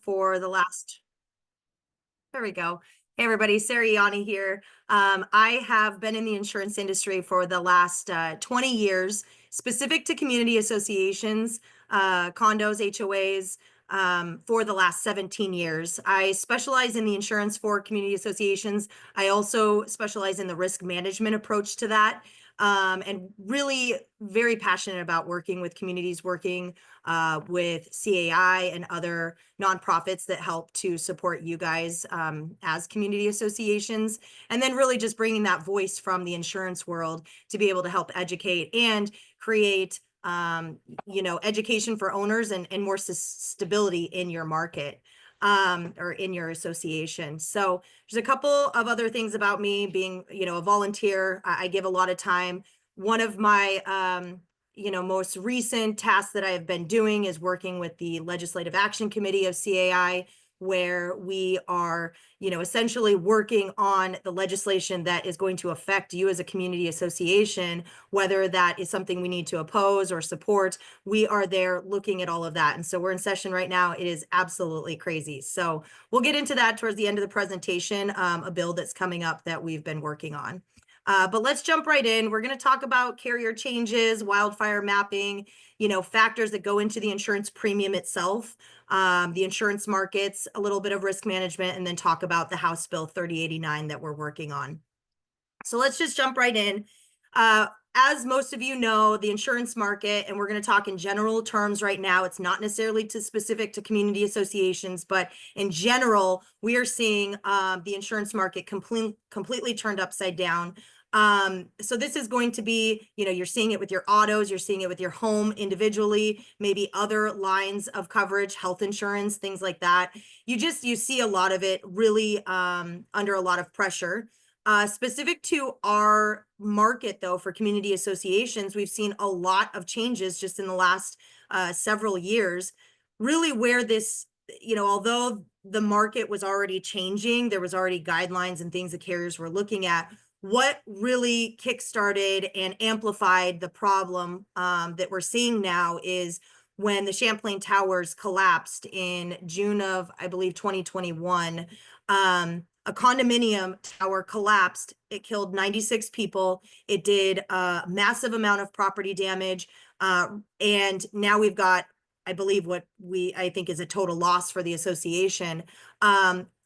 for the last, there we go. Hey everybody, Sara Eanni here. I have been in the insurance industry for the last 20 years, specific to community associations, condos, HOAs, for the last 17 years. I specialize in the insurance for community associations. I also specialize in the risk management approach to that. And really very passionate about working with communities, working with CAI and other nonprofits that help to support you guys as community associations. And then really just bringing that voice from the insurance world to be able to help educate and create education for owners and more stability in your market or in your association. So there's a couple of other things about me being, a volunteer. I give a lot of time. One of my, most recent tasks that I have been doing is working with the Legislative Action Committee of CAI, where we are, essentially working on the legislation that is going to affect you as a community association, whether that is something we need to oppose or support. We are there looking at all of that. And so we're in session right now. It is absolutely crazy. So we'll get into that towards the end of the presentation, a bill that's coming up that we've been working on. But let's jump right in. We're going to talk about carrier changes, wildfire mapping, factors that go into the insurance premium itself, the insurance markets, a little bit of risk management, and then talk about the House Bill 3089 that we're working on. So let's just jump right in. As most of you know, the insurance market, and we're going to talk in general terms right now, it's not necessarily specific to community associations, but in general, we are seeing the insurance market completely turned upside down. So this is going to be, you're seeing it with your autos, you're seeing it with your home individually, maybe other lines of coverage, health insurance, things like that. You see a lot of it really under a lot of pressure. Specific to our market, though, for community associations, we've seen a lot of changes just in the last several years, really where this, although the market was already changing, there was already guidelines and things the carriers were looking at. What really kickstarted and amplified the problem that we're seeing now is when the Champlain Towers collapsed in June of, I believe, 2021. A condominium tower collapsed. It killed 96 people. It did a massive amount of property damage. And now we've got, I believe, I think is a total loss for the association.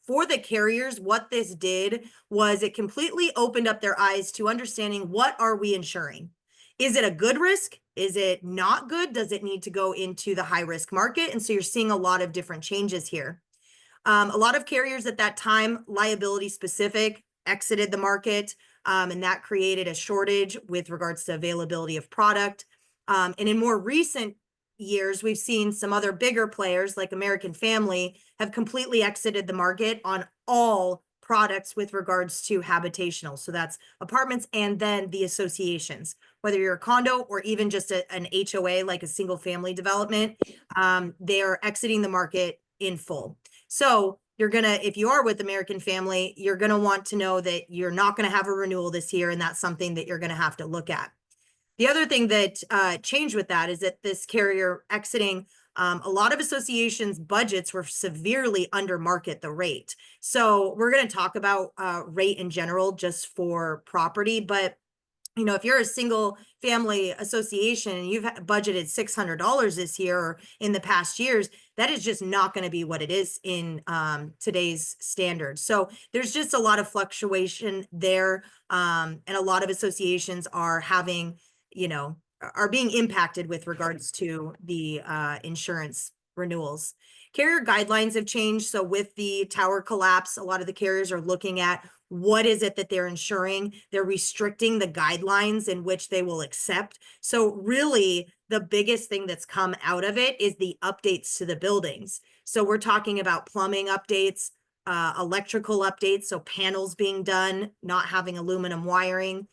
For the carriers, what this did was it completely opened up their eyes to understanding, what are we insuring? Is it a good risk? Is it not good? Does it need to go into the high risk market? And so you're seeing a lot of different changes here. A lot of carriers at that time, liability specific, exited the market, and that created a shortage with regards to availability of product. And in more recent years, we've seen some other bigger players like American Family have completely exited the market on all products with regards to habitational. So that's apartments and then the associations, whether you're a condo or even just an HOA, like a single family development, they are exiting the market in full. So if you are with American Family, you're gonna want to know that you're not gonna have a renewal this year, and that's something that you're gonna have to look at. The other thing that changed with that is that this carrier exiting, a lot of associations' budgets were severely under market the rate. So we're going to talk about rate in general just for property, but if you're a single family association and you've budgeted $600 this year or in the past years, that is just not going to be what it is in today's standards. So there's just a lot of fluctuation there, and a lot of associations are having are being impacted with regards to the insurance renewals. Carrier guidelines have changed. So with the tower collapse, a lot of the carriers are looking at what is it that they're insuring. They're restricting the guidelines in which they will accept. So really, the biggest thing that's come out of it is the updates to the buildings. So we're talking about plumbing updates, electrical updates, so panels being done, not having aluminum wiring.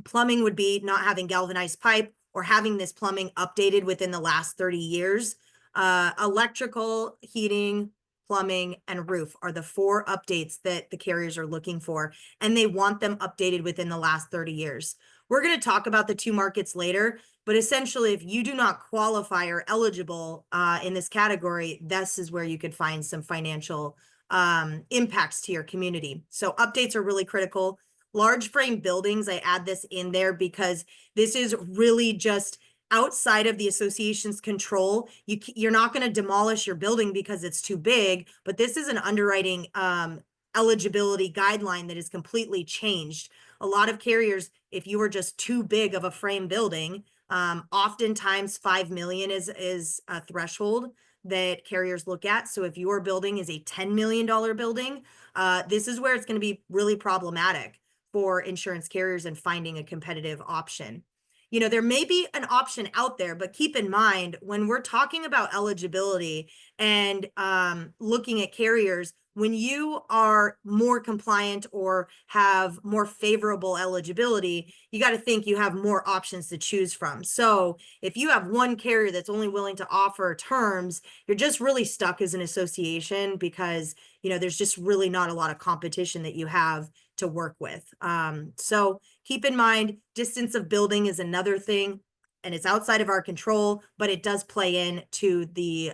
Plumbing would be not having galvanized pipe or having this plumbing updated within the last 30 years. Electrical, heating, plumbing, and roof are the 4 updates that the carriers are looking for, and they want them updated within the last 30 years. We're going to talk about the two markets later, but essentially, if you do not qualify or eligible in this category, this is where you could find some financial impacts to your community. So updates are really critical. Large frame buildings, I add this in there because this is really just outside of the association's control. You're not going to demolish your building because it's too big, but this is an underwriting eligibility guideline that is completely changed. A lot of carriers, if you were just too big of a frame building, oftentimes 5 million is a threshold that carriers look at. So if your building is a $10 million building, this is where it's going to be really problematic for insurance carriers and finding a competitive option. You know, there may be an option out there, but keep in mind when we're talking about eligibility and looking at carriers, when you are more compliant or have more favorable eligibility, you got to think you have more options to choose from. So if you have one carrier that's only willing to offer terms, you're just really stuck as an association because, you know, there's just really not a lot of competition that you have to work with. So keep in mind, distance of building is another thing, and it's outside of our control, but it does play into the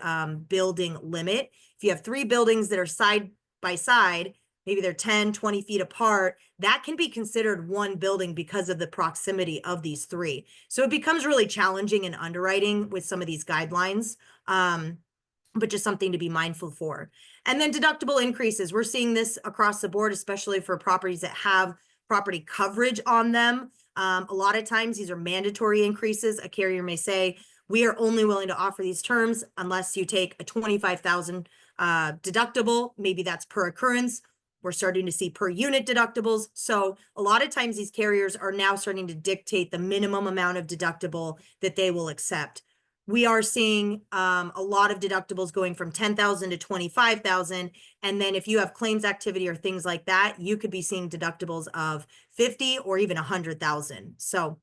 building limit. If you have 3 buildings that are side by side, maybe they're 10, 20 feet apart, that can be considered one building because of the proximity of these 3. So it becomes really challenging in underwriting with some of these guidelines, but just something to be mindful for. And then deductible increases. We're seeing this across the board, especially for properties that have property coverage on them. A lot of times these are mandatory increases. A carrier may say, we are only willing to offer these terms unless you take a $25,000 deductible. Maybe that's per occurrence. We're starting to see per unit deductibles. So a lot of times these carriers are now starting to dictate the minimum amount of deductible that they will accept. We are seeing a lot of deductibles going from $10,000 to $25,000. And then if you have claims activity or things like that, you could be seeing deductibles of $50,000 or even $100,000. So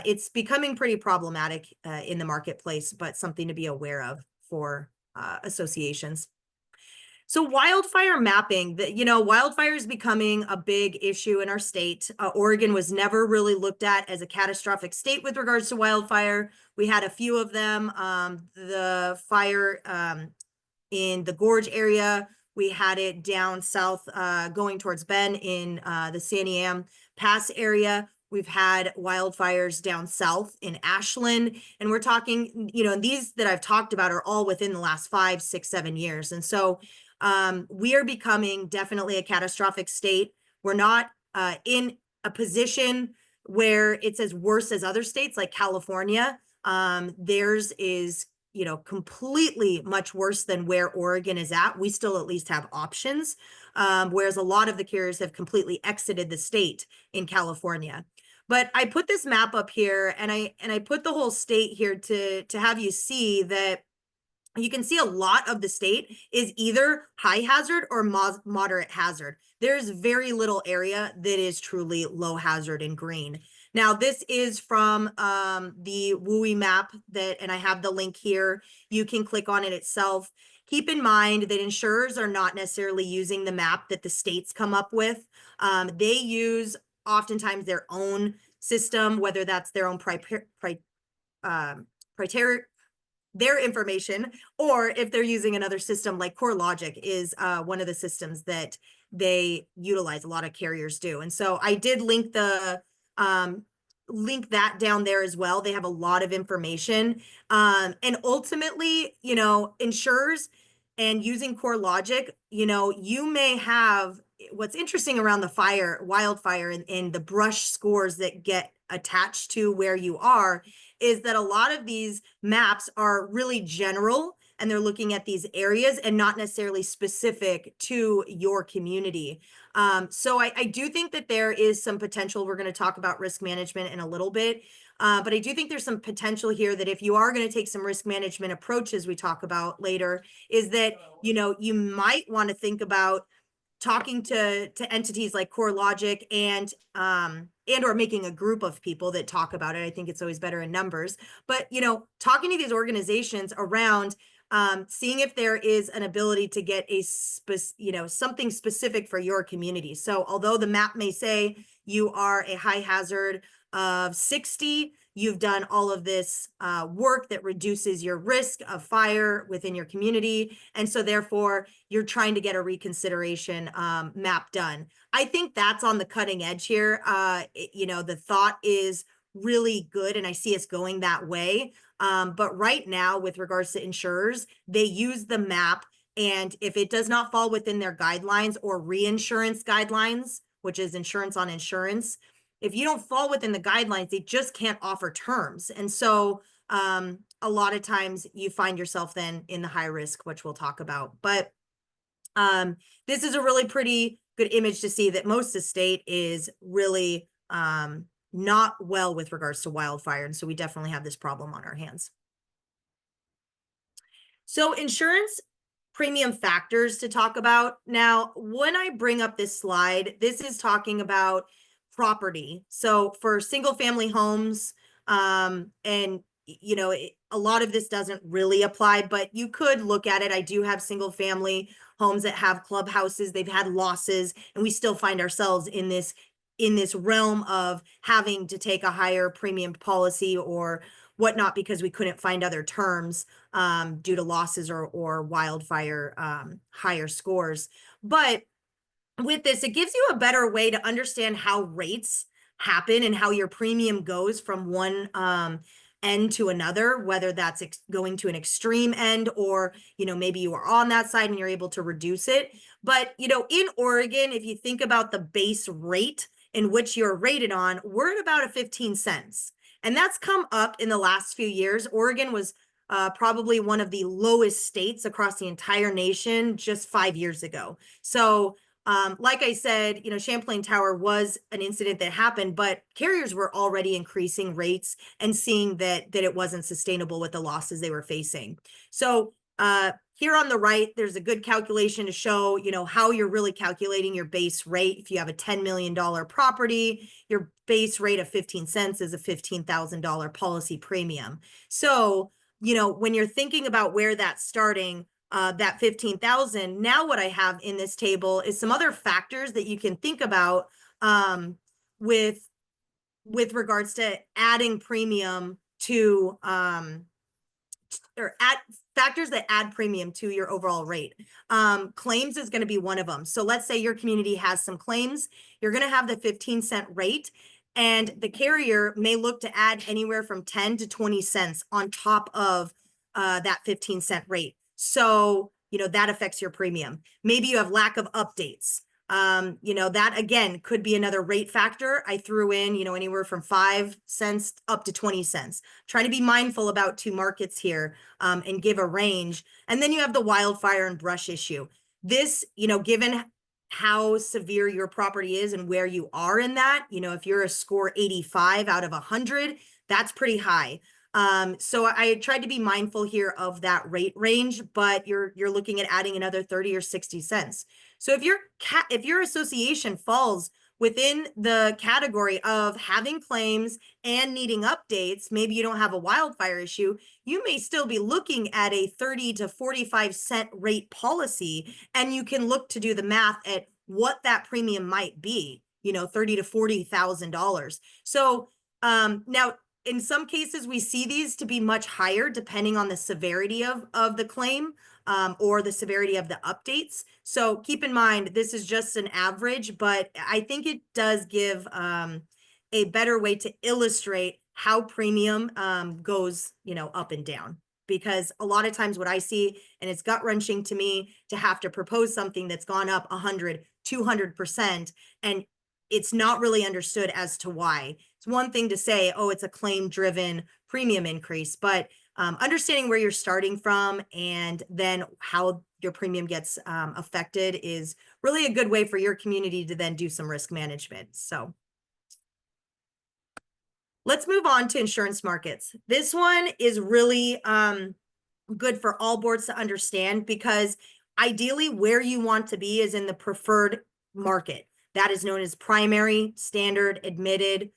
it's becoming pretty problematic in the marketplace, but something to be aware of for associations. So wildfire mapping, wildfire is becoming a big issue in our state. Oregon was never really looked at as a catastrophic state with regards to wildfire. We had a few of them. The fire in the Gorge area, we had it down south going towards Bend in the Santiam Pass area. We've had wildfires down south in Ashland, and we're talking, these that I've talked about are all within the last 5, 6, 7 years. And so we are becoming definitely a catastrophic state. We're not in a position where it's as worse as other states like California. Theirs is, completely much worse than where Oregon is at. We still at least have options, whereas a lot of the carriers have completely exited the state in California. But I put this map up here, and I put the whole state here to have you see that you can see a lot of the state is either high hazard or moderate hazard. There's very little area that is truly low hazard in green. Now, this is from the WUI map and I have the link here. You can click on it itself. Keep in mind that insurers are not necessarily using the map that the states come up with. They use oftentimes their own system, whether that's their own their information, or if they're using another system like CoreLogic is one of the systems that they utilize. A lot of carriers do. And so I did link link that down there as well. They have a lot of information. And ultimately, insurers and using CoreLogic, you may have what's interesting around the wildfire and the brush scores that get attached to where you are is that a lot of these maps are really general and they're looking at these areas and not necessarily specific to your community. So I do think that there is some potential. We're going to talk about risk management in a little bit, but I do think there's some potential here that if you are going to take some risk management approaches we talk about later, is that, you might want to think about talking to entities like CoreLogic and or making a group of people that talk about it. I think it's always better in numbers, but talking to these organizations around seeing if there is an ability to get a something specific for your community. So although the map may say you are a high hazard of 60, you've done all of this work that reduces your risk of fire within your community. And so therefore you're trying to get a reconsideration map done. I think that's on the cutting edge here. The thought is really good, and I see us going that way. But right now, with regards to insurers, they use the map, and if it does not fall within their guidelines or reinsurance guidelines, which is insurance on insurance, if you don't fall within the guidelines, they just can't offer terms. And so a lot of times you find yourself then in the high risk, which we'll talk about. But this is a really pretty good image to see that most of the state is really not well with regards to wildfire. And so we definitely have this problem on our hands. So insurance premium factors to talk about. Now, when I bring up this slide, this is talking about property. So for single family homes, and a lot of this doesn't really apply, but you could look at it. I do have single family homes that have clubhouses. They've had losses, and we still find ourselves in this realm of having to take a higher premium policy or whatnot because we couldn't find other terms due to losses or wildfire higher scores. But with this, it gives you a better way to understand how rates happen and how your premium goes from one end to another, whether that's going to an extreme end or, maybe you are on that side and you're able to reduce it. But, in Oregon, if you think about the base rate in which you're rated on, we're at about 15 cents. And that's come up in the last few years. Oregon was probably one of the lowest states across the entire nation just 5 years ago. So like I said, Champlain Tower was an incident that happened, but carriers were already increasing rates and seeing that it wasn't sustainable with the losses they were facing. So here on the right, there's a good calculation to show, how you're really calculating your base rate. If you have a $10 million property, your base rate of 15 cents is a $15,000 policy premium. So, when you're thinking about where that's starting, that 15,000. Now what I have in this table is some other factors that you can think about with regards to adding premium to factors that add premium to your overall rate. Claims is going to be one of them. So let's say your community has some claims. You're going to have the 15-cent rate, and the carrier may look to add anywhere from 10 to 20 cents on top of that 15-cent rate. So, that affects your premium. Maybe you have lack of updates. That again could be another rate factor. I threw in, anywhere from 5 cents up to 20 cents. Trying to be mindful about two markets here and give a range. And then you have the wildfire and brush issue. This, given how severe your property is and where you are in that, if you're a score 85 out of 100, that's pretty high. So I tried to be mindful here of that rate range, but you're looking at adding another 30 or 60 cents. So if your association falls within the category of having claims and needing updates, maybe you don't have a wildfire issue, you may still be looking at a 30 to 45 cent rate policy, and you can look to do the math at what that premium might be, $30,000 to $40,000. So now, in some cases, we see these to be much higher depending on the severity of the claim or the severity of the updates. So keep in mind, this is just an average, but I think it does give a better way to illustrate how premium goes, up and down. Because a lot of times what I see, and it's gut-wrenching to me to have to propose something that's gone up 100, 200%, and it's not really understood as to why. It's one thing to say, oh, it's a claim-driven premium increase, but understanding where you're starting from and then how your premium gets affected is really a good way for your community to then do some risk management. So let's move on to insurance markets. This one is really good for all boards to understand, because ideally where you want to be is in the preferred market. That is known as primary, standard, admitted,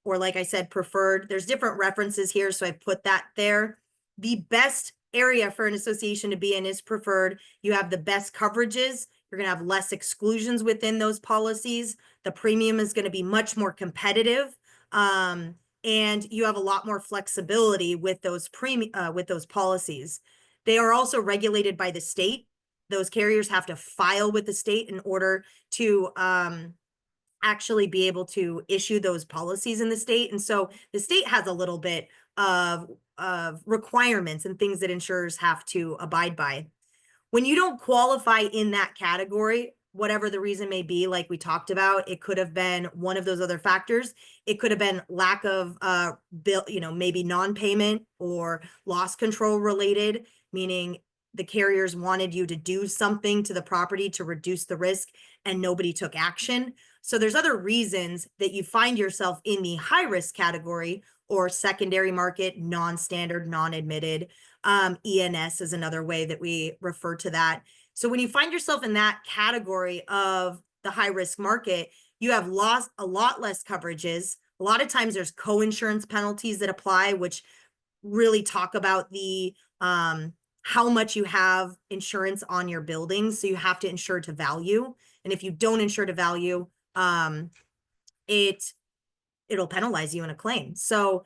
or like I said, preferred. There's different references here, so I put that there. The best area for an association to be in is preferred. You have the best coverages. You're going to have less exclusions within those policies. The premium is going to be much more competitive. And you have a lot more flexibility with those with those policies. They are also regulated by the state. Those carriers have to file with the state in order to actually be able to issue those policies in the state. And so the state has a little bit of requirements and things that insurers have to abide by. When you don't qualify in that category, whatever the reason may be, like we talked about, it could have been one of those other factors. It could have been lack of bill, maybe non-payment or loss control related, meaning the carriers wanted you to do something to the property to reduce the risk and nobody took action. So there's other reasons that you find yourself in the high risk category or secondary market, non-standard, non-admitted. ENS is another way that we refer to that. So when you find yourself in that category of the high risk market, you have lost a lot less coverages. A lot of times there's co-insurance penalties that apply, which really talk about the how much you have insurance on your buildings. So you have to insure to value. And if you don't insure to value, it'll penalize you in a claim. So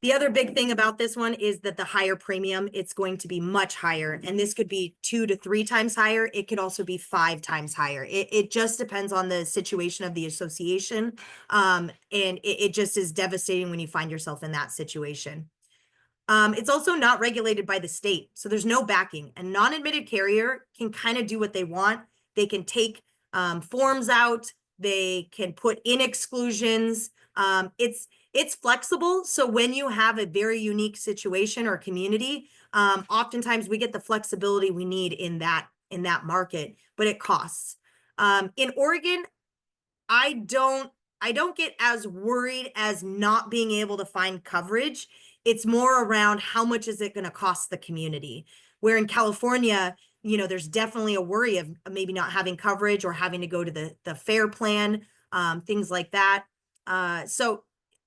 the other big thing about this one is that the higher premium, it's going to be much higher. And this could be 2 to 3 times higher. It could also be 5 times higher. It just depends on the situation of the association. And it just is devastating when you find yourself in that situation. It's also not regulated by the state. So there's no backing. A non-admitted carrier can kind of do what they want. They can take forms out. They can put in exclusions. It's flexible. So when you have a very unique situation or community, oftentimes we get the flexibility we need in that market, but it costs. In Oregon, I don't get as worried as not being able to find coverage. It's more around how much is it going to cost the community. Where in California, there's definitely a worry of maybe not having coverage or having to go to the FAIR plan, things like that. So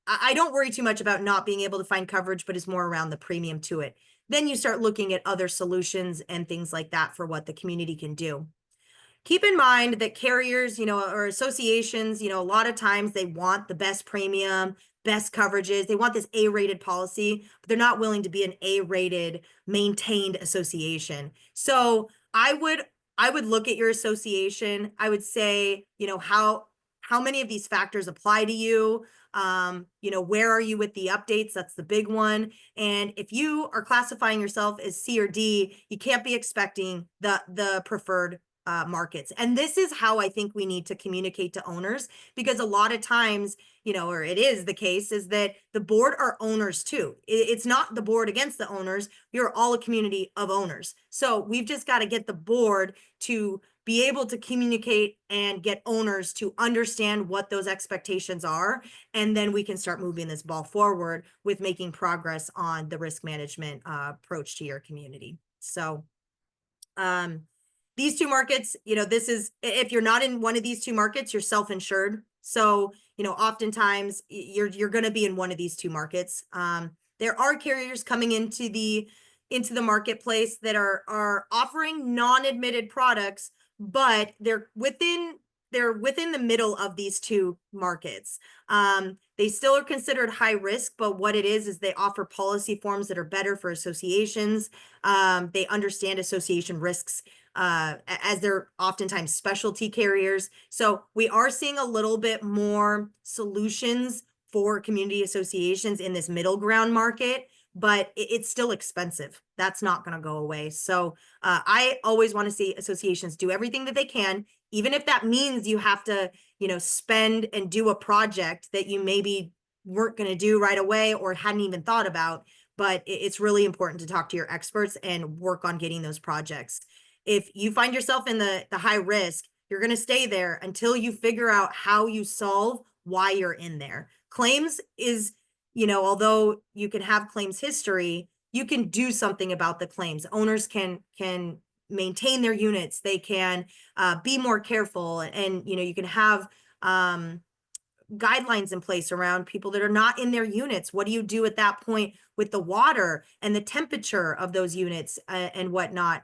I don't worry too much about not being able to find coverage, but it's more around the premium to it. Then you start looking at other solutions and things like that for what the community can do. Keep in mind that carriers, or associations, a lot of times they want the best premium, best coverages. They want this A-rated policy, but they're not willing to be an A-rated maintained association. So I would look at your association. I would say, how many of these factors apply to you? Where are you with the updates? That's the big one. And if you are classifying yourself as C or D, you can't be expecting the preferred markets. And this is how I think we need to communicate to owners, because a lot of times, or it is the case, is that the board are owners too. It's not the board against the owners. You're all a community of owners. So we've just got to get the board to be able to communicate and get owners to understand what those expectations are. And then we can start moving this ball forward with making progress on the risk management approach to your community. So, these two markets, this is, if you're not in one of these two markets, you're self-insured. So, oftentimes you're going to be in one of these two markets. There are carriers coming into the marketplace that are offering non-admitted products, but they're within the middle of these two markets. They still are considered high risk, but what it is they offer policy forms that are better for associations. They understand association risks as they're oftentimes specialty carriers. So we are seeing a little bit more solutions for community associations in this middle ground market, but it's still expensive. That's not going to go away. So I always want to see associations do everything that they can, even if that means you have to, spend and do a project that you maybe weren't going to do right away or hadn't even thought about. But it's really important to talk to your experts and work on getting those projects. If you find yourself in the high risk, you're going to stay there until you figure out how you solve why you're in there. Claims is, although you can have claims history, you can do something about the claims. Owners can maintain their units. They can be more careful, and you can have guidelines in place around people that are not in their units. What do you do at that point with the water and the temperature of those units and whatnot?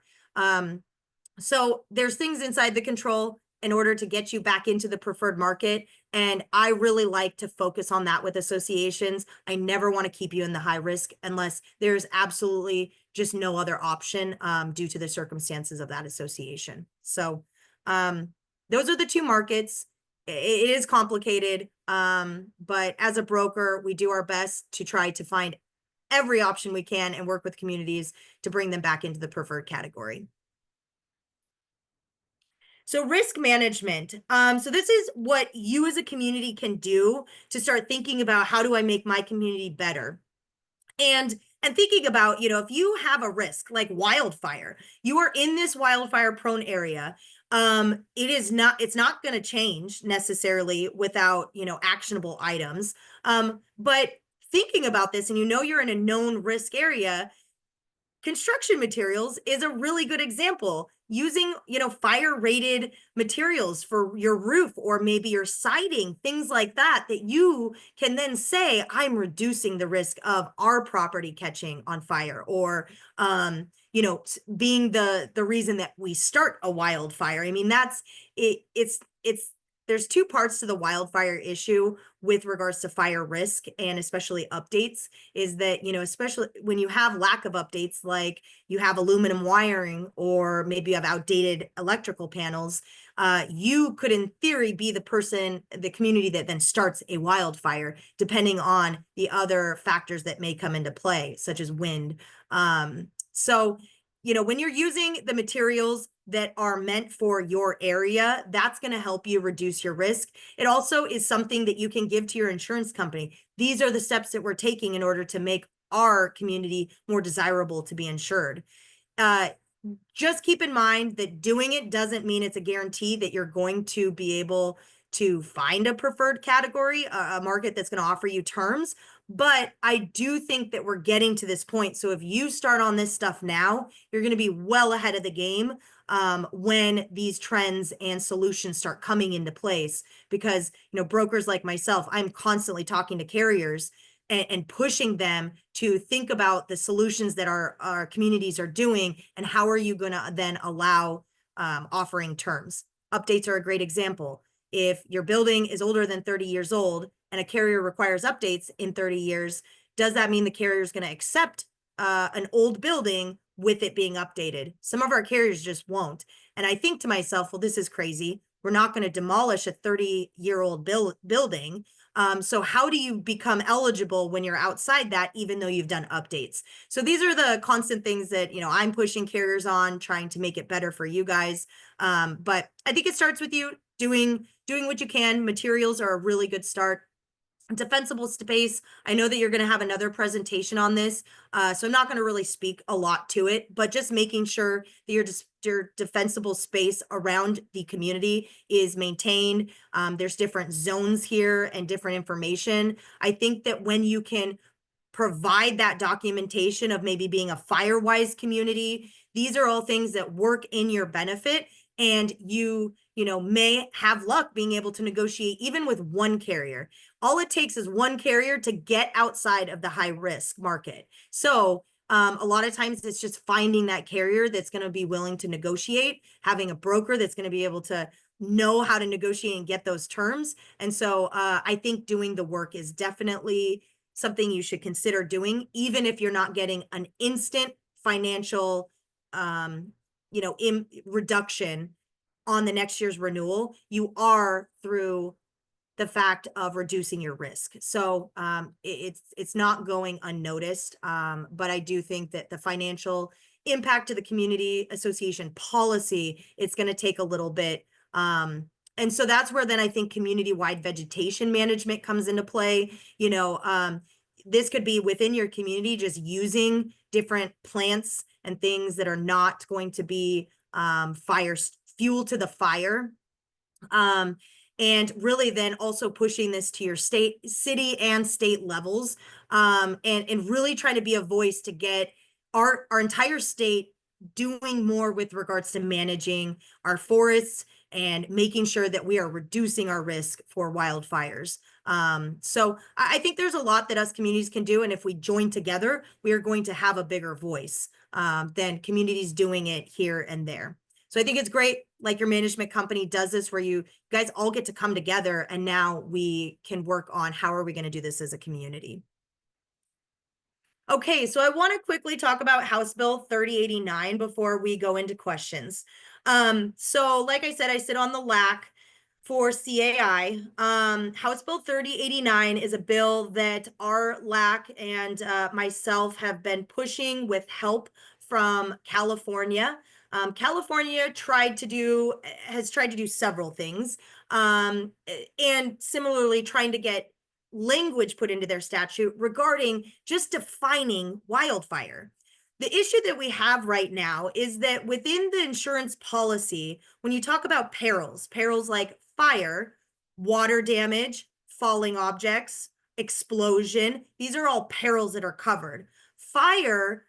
So there's things inside the control in order to get you back into the preferred market. And I really like to focus on that with associations. I never want to keep you in the high risk unless there's absolutely just no other option due to the circumstances of that association. So those are the two markets. It is complicated, but as a broker, we do our best to try to find every option we can and work with communities to bring them back into the preferred category. So risk management. So this is what you as a community can do to start thinking about, how do I make my community better? And thinking about, if you have a risk like wildfire, you are in this wildfire prone area. It's not going to change necessarily without, actionable items. But thinking about this, and you're in a known risk area, construction materials is a really good example. Using, fire rated materials for your roof or maybe your siding, things like that, that you can then say, I'm reducing the risk of our property catching on fire, or, being the reason that we start a wildfire. I mean, that's it. There's two parts to the wildfire issue with regards to fire risk and especially updates, is that, especially when you have lack of updates, like you have aluminum wiring or maybe you have outdated electrical panels, you could in theory be the community that then starts a wildfire, depending on the other factors that may come into play, such as wind. So, when you're using the materials that are meant for your area, that's going to help you reduce your risk. It also is something that you can give to your insurance company. These are the steps that we're taking in order to make our community more desirable to be insured. Just keep in mind that doing it doesn't mean it's a guarantee that you're going to be able to find a preferred category, a market that's going to offer you terms. But I do think that we're getting to this point. So if you start on this stuff now, you're going to be well ahead of the game when these trends and solutions start coming into place. Because, brokers like myself, I'm constantly talking to carriers and pushing them to think about the solutions that our communities are doing, and how are you going to then allow offering terms. Updates are a great example. If your building is older than 30 years old and a carrier requires updates in 30 years, does that mean the carrier is going to accept an old building with it being updated? Some of our carriers just won't. And I think to myself, well, this is crazy. We're not going to demolish a 30-year-old building. So how do you become eligible when you're outside that, even though you've done updates? So these are the constant things that, I'm pushing carriers on, trying to make it better for you guys. But I think it starts with you doing what you can. Materials are a really good start. Defensible space, I know that you're going to have another presentation on this, so I'm not going to really speak a lot to it, but just making sure that your defensible space around the community is maintained. There's different zones here and different information. I think that when you can provide that documentation of maybe being a fire-wise community, these are all things that work in your benefit, and you may have luck being able to negotiate even with one carrier. All it takes is one carrier to get outside of the high risk market. So a lot of times it's just finding that carrier that's going to be willing to negotiate, having a broker that's going to be able to know how to negotiate and get those terms. And so I think doing the work is definitely something you should consider doing, even if you're not getting an instant financial reduction on the next year's renewal. You are through the fact of reducing your risk. So it's not going unnoticed. But I do think that the financial impact to the community association policy, it's going to take a little bit. And so that's where then I think community-wide vegetation management comes into play. This could be within your community, just using different plants and things that are not going to be fuel to the fire. And really then also pushing this to your city and state levels, and really trying to be a voice to get our entire state doing more with regards to managing our forests, and making sure that we are reducing our risk for wildfires. So I think there's a lot that us communities can do. And if we join together, we are going to have a bigger voice than communities doing it here and there. So I think it's great, like your management company does this, where you guys all get to come together, and now we can work on how are we going to do this as a community. Okay, so I want to quickly talk about House Bill 3089 before we go into questions. So like I said, I sit on the LAC for CAI. House Bill 3089 is a bill that our LAC and myself have been pushing with help from California. California has tried to do several things, and similarly trying to get language put into their statute regarding just defining wildfire. The issue that we have right now is that within the insurance policy, when you talk about perils like fire, water damage, falling objects, explosion, these are all perils that are covered. Fire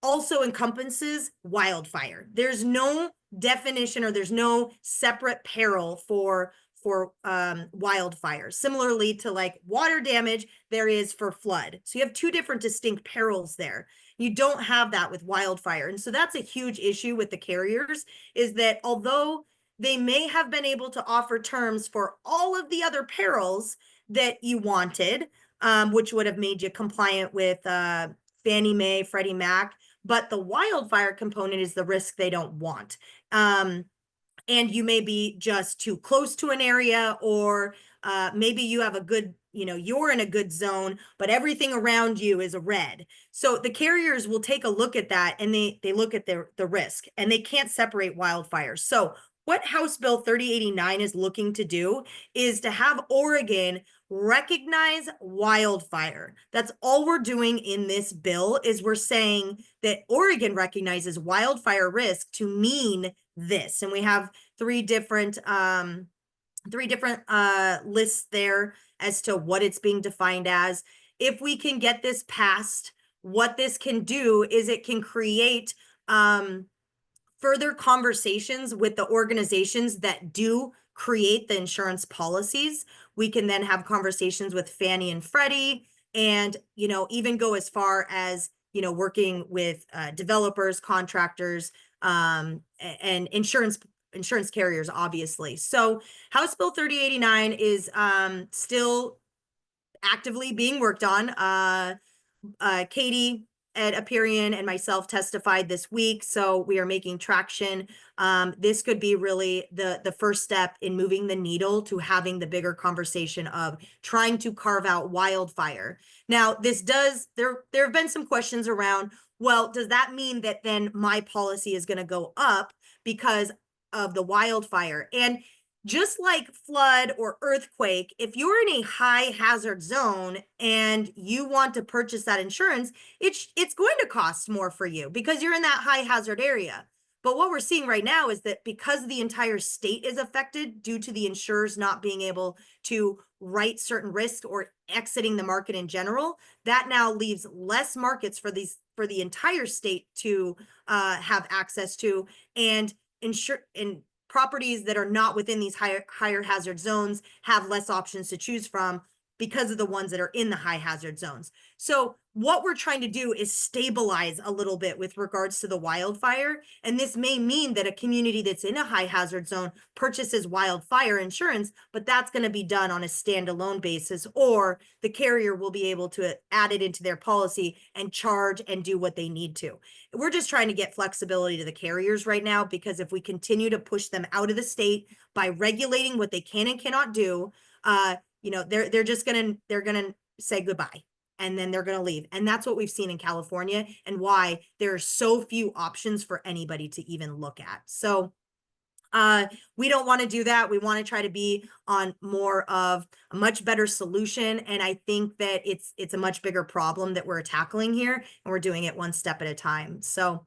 also encompasses wildfire. There's no definition, or there's no separate peril for wildfire. Similarly to like water damage, there is for flood. So you have two different distinct perils there. You don't have that with wildfire. And so that's a huge issue with the carriers, is that although they may have been able to offer terms for all of the other perils that you wanted, which would have made you compliant with Fannie Mae, Freddie Mac, but the wildfire component is the risk they don't want. And you may be just too close to an area, or maybe you have a good, you're in a good zone, but everything around you is a red. So the carriers will take a look at that, and they look at the risk, and they can't separate wildfires. So what House Bill 3089 is looking to do is to have Oregon recognize wildfire. That's all we're doing in this bill, is we're saying that Oregon recognizes wildfire risk to mean this. And we have three different lists there as to what it's being defined as. If we can get this passed, what this can do is it can create further conversations with the organizations that do create the insurance policies. We can then have conversations with Fannie and Freddie, and even go as far as working with developers, contractors, and insurance carriers, obviously. So House Bill 3089 is still actively being worked on. Katie Ed Aperian and myself testified this week, so we are making traction. This could be really the first step in moving the needle to having the bigger conversation of trying to carve out wildfire. Now, there have been some questions around, well, does that mean that then my policy is going to go up because of the wildfire? And just like flood or earthquake, if you're in a high hazard zone and you want to purchase that insurance, it's going to cost more for you because you're in that high hazard area. But what we're seeing right now is that because the entire state is affected due to the insurers not being able to write certain risks or exiting the market in general, that now leaves less markets for the entire state to have access to, and properties that are not within these higher hazard zones have less options to choose from because of the ones that are in the high hazard zones. So what we're trying to do is stabilize a little bit with regards to the wildfire. And this may mean that a community that's in a high hazard zone purchases wildfire insurance, but that's going to be done on a standalone basis, or the carrier will be able to add it into their policy and charge and do what they need to. We're just trying to get flexibility to the carriers right now, because if we continue to push them out of the state by regulating what they can and cannot do, they're gonna say goodbye, and then they're gonna leave. And that's what we've seen in California, and why there are so few options for anybody to even look at. So we don't want to do that. We want to try to be on more of a much better solution. And I think that it's a much bigger problem that we're tackling here, and we're doing it one step at a time. So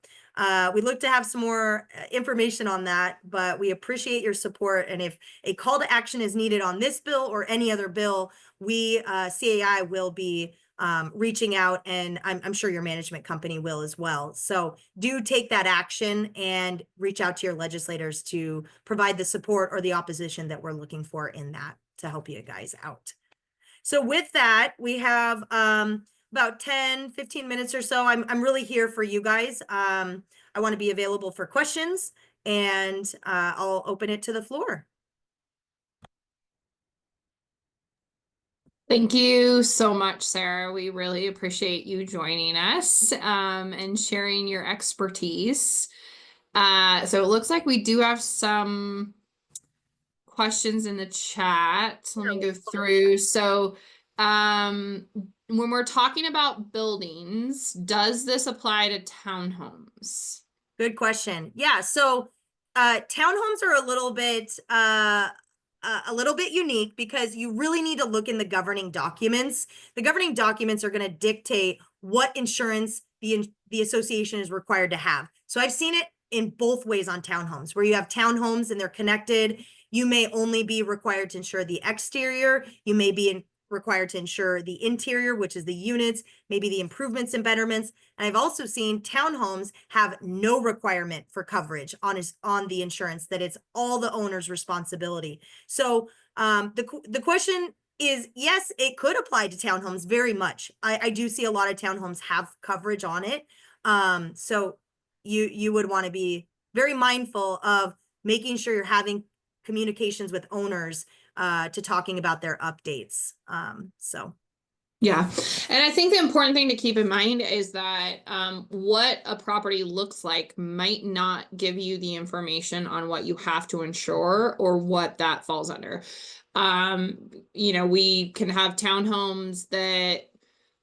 we'd look to have some more information on that, but we appreciate your support. And if a call to action is needed on this bill or any other bill, we, CAI, will be reaching out, and I'm sure your management company will as well. So do take that action and reach out to your legislators to provide the support or the opposition that we're looking for in that to help you guys out. So with that, we have about 10, 15 minutes or so. I'm really here for you guys. I want to be available for questions, and I'll open it to the floor. Thank you so much, Sarah. We really appreciate you joining us and sharing your expertise. So it looks like we do have some questions in the chat. Let me go through. So when we're talking about buildings, does this apply to townhomes? Good question. Yeah, so townhomes are a little bit unique because you really need to look in the governing documents. The governing documents are going to dictate what insurance the association is required to have. So I've seen it in both ways on townhomes, where you have townhomes and they're connected. You may only be required to insure the exterior. You may be required to insure the interior, which is the units, maybe the improvements and betterments. And I've also seen townhomes have no requirement for coverage on the insurance, that it's all the owner's responsibility. So the question is, yes, it could apply to townhomes very much. I do see a lot of townhomes have coverage on it. So you would want to be very mindful of making sure you're having communications with owners to talking about their updates. Yeah. And I think the important thing to keep in mind is that what a property looks like might not give you the information on what you have to insure or what that falls under. We can have townhomes that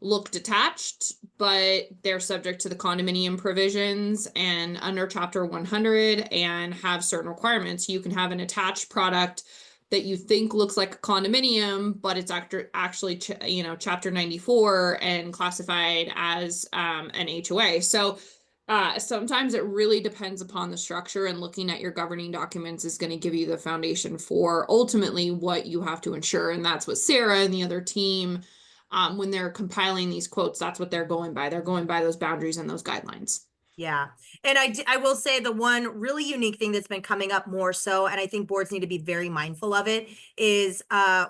look detached, but they're subject to the condominium provisions and under Chapter 100 and have certain requirements. You can have an attached product that you think looks like a condominium, but it's actually Chapter 94 and classified as an HOA. So sometimes it really depends upon the structure, and looking at your governing documents is going to give you the foundation for ultimately what you have to insure. And that's what Sarah and the other team, when they're compiling these quotes, that's what they're going by. They're going by those boundaries and those guidelines. Yeah. And I will say the one really unique thing that's been coming up more so, and I think boards need to be very mindful of it, is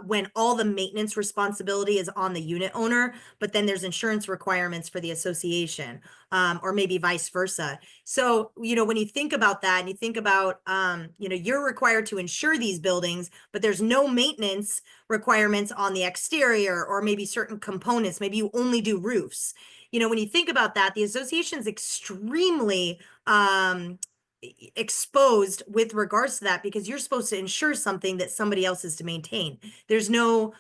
when all the maintenance responsibility is on the unit owner, but then there's insurance requirements for the association, or maybe vice versa. So, when you think about that and you think about, you're required to insure these buildings, but there's no maintenance requirements on the exterior or maybe certain components. Maybe you only do roofs. When you think about that, the association's extremely exposed with regards to that, because you're supposed to insure something that somebody else is to maintain. There's no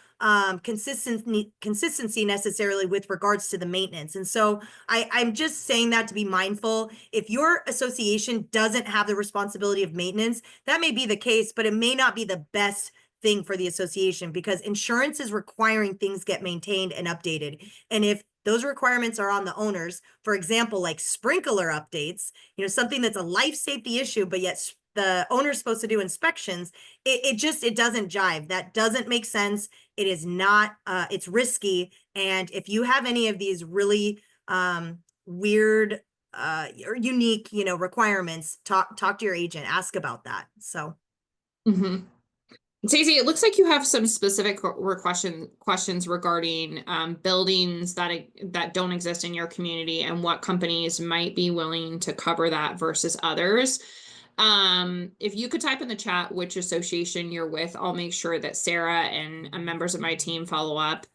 consistency necessarily with regards to the maintenance. And so I'm just saying that to be mindful. If your association doesn't have the responsibility of maintenance, that may be the case, but it may not be the best thing for the association, because insurance is requiring things get maintained and updated. And if those requirements are on the owners, for example, like sprinkler updates, something that's a life safety issue, but yet the owner's supposed to do inspections, it doesn't jive. That doesn't make sense. It is not, it's risky. And if you have any of these really weird or unique, requirements, talk to your agent, ask about that. So. Mm-hmm. Stacey, it looks like you have some specific questions regarding buildings that don't exist in your community and what companies might be willing to cover that versus others. If you could type in the chat which association you're with, I'll make sure that Sarah and members of my team follow up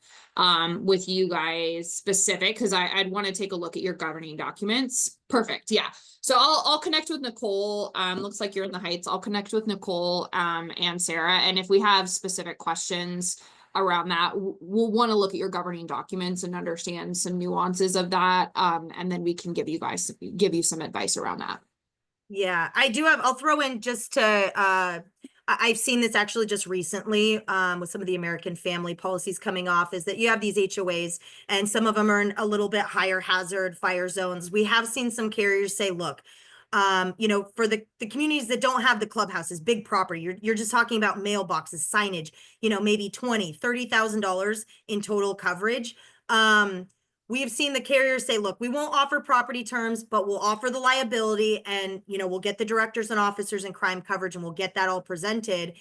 with you guys specific, because I'd want to take a look at your governing documents. Perfect. Yeah. So I'll connect with Nicole. Looks like you're in the Heights. I'll connect with Nicole and Sarah. And if we have specific questions around that, we'll want to look at your governing documents and understand some nuances of that. And then we can give you some advice around that. Yeah, I'll throw in just to, I've seen this actually just recently with some of the American family policies coming off, is that you have these HOAs and some of them are in a little bit higher hazard fire zones. We have seen some carriers say, look, for the communities that don't have the clubhouses, big property, you're just talking about mailboxes, signage, maybe $20,000, $30,000 in total coverage. We've seen the carriers say, look, we won't offer property terms, but we'll offer the liability, and, you know, we'll get the directors and officers and crime coverage, and we'll get that all presented.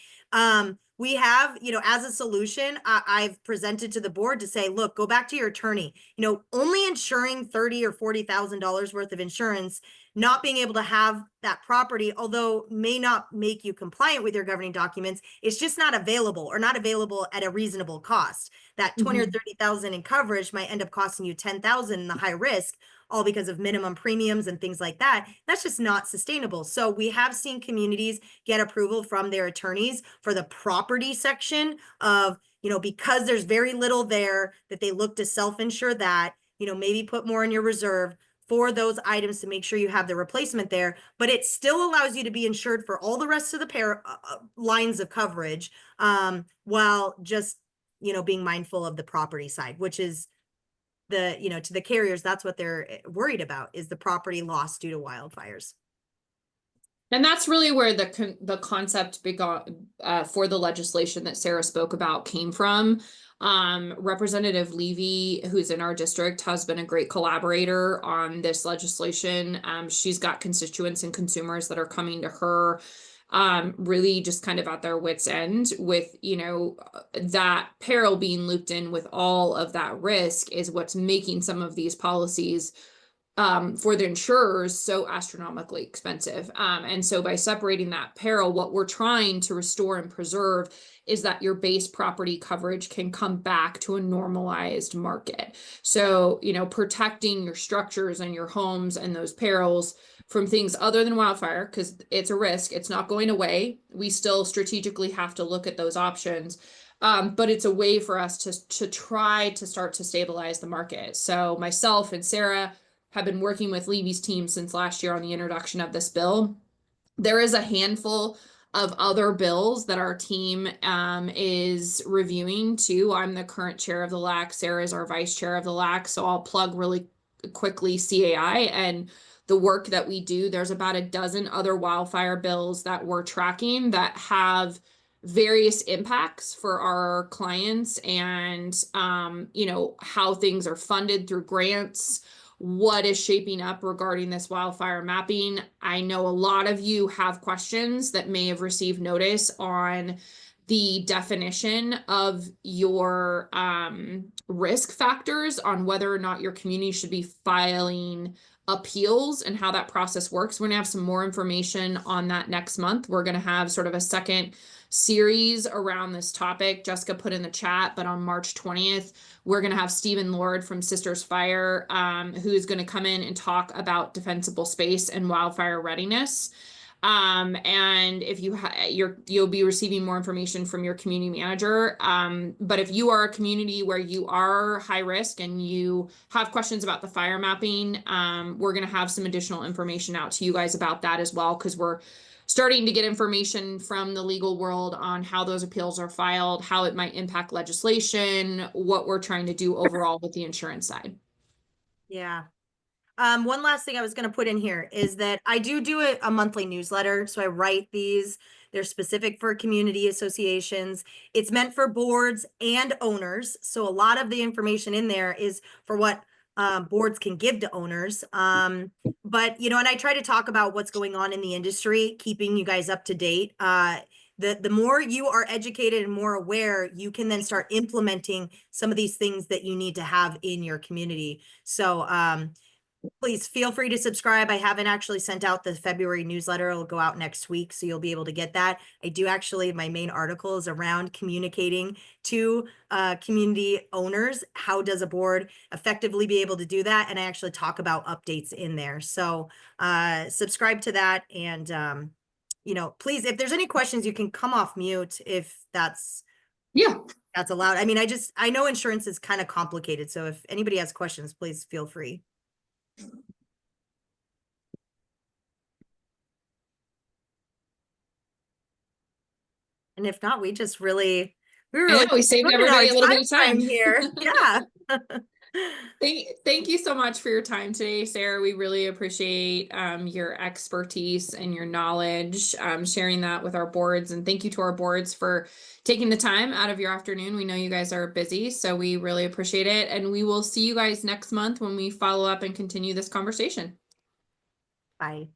We have, you know, as a solution, I've presented to the board to say, look, go back to your attorney. You know, only insuring $30,000 or $40,000 worth of insurance, not being able to have that property, although may not make you compliant with your governing documents, it's just not available, or not available at a reasonable cost. That 20 or 30,000 in coverage might end up costing you 10,000 in the high risk, all because of minimum premiums and things like that. That's just not sustainable. So we have seen communities get approval from their attorneys for the property section of, you know, because there's very little there, that they look to self-insure that, you know, maybe put more in your reserve for those items to make sure you have the replacement there, but it still allows you to be insured for all the rest of the lines of coverage, while just, you know, being mindful of the property side, which is the, you know, to the carriers, that's what they're worried about, is the property loss due to wildfires. And that's really where the concept for the legislation that Sara spoke about came from. Representative Levy, who's in our district, has been a great collaborator on this legislation. She's got constituents and consumers that are coming to her, really just kind of at their wits' end with, you know, that peril being looped in with all of that risk is what's making some of these policies for the insurers so astronomically expensive. And so by separating that peril, what we're trying to restore and preserve is that your base property coverage can come back to a normalized market. So, you know, protecting your structures and your homes and those perils from things other than wildfire, because it's a risk, it's not going away. We still strategically have to look at those options. But it's a way for us to try to start to stabilize the market. So myself and Sara have been working with Levy's team since last year on the introduction of this bill. There is a handful of other bills that our team is reviewing too. I'm the current chair of the LAC. Sara is our vice chair of the LAC. So I'll plug really quickly CAI and the work that we do. There's about a dozen other wildfire bills that we're tracking that have various impacts for our clients, and you know, how things are funded through grants, what is shaping up regarding this wildfire mapping. I know a lot of you have questions that may have received notice on the definition of your risk factors, on whether or not your community should be filing appeals and how that process works. We're gonna have some more information on that next month. We're gonna have sort of a second series around this topic. Jessica put in the chat, but on March 20th, we're going to have Stephen Lord from Sisters Fire, who is going to come in and talk about defensible space and wildfire readiness. And if you'll be receiving more information from your community manager. But if you are a community where you are high risk and you have questions about the fire mapping, we're going to have some additional information out to you guys about that as well, because we're starting to get information from the legal world on how those appeals are filed, how it might impact legislation, what we're trying to do overall with the insurance side. Yeah. One last thing I was going to put in here is that I do a monthly newsletter. So I write these. They're specific for community associations. It's meant for boards and owners. So a lot of the information in there is for what boards can give to owners. But, you know, and I try to talk about what's going on in the industry, keeping you guys up to date. The more you are educated and more aware, you can then start implementing some of these things that you need to have in your community. So please feel free to subscribe. I haven't actually sent out the February newsletter. It'll go out next week, so you'll be able to get that. I do actually, my main article is around communicating to community owners. How does a board effectively be able to do that? And I actually talk about updates in there. So subscribe to that. And, you know, please, if there's any questions, you can come off mute if that's allowed. I mean, I know insurance is kind of complicated. So if anybody has questions, please feel free. And if not, we saved everybody a little bit of time here. Yeah. Thank you so much for your time today, Sarah. We really appreciate your expertise and your knowledge, sharing that with our boards. And thank you to our boards for taking the time out of your afternoon. We know you guys are busy, so we really appreciate it. And we will see you guys next month when we follow up and continue this conversation. Bye.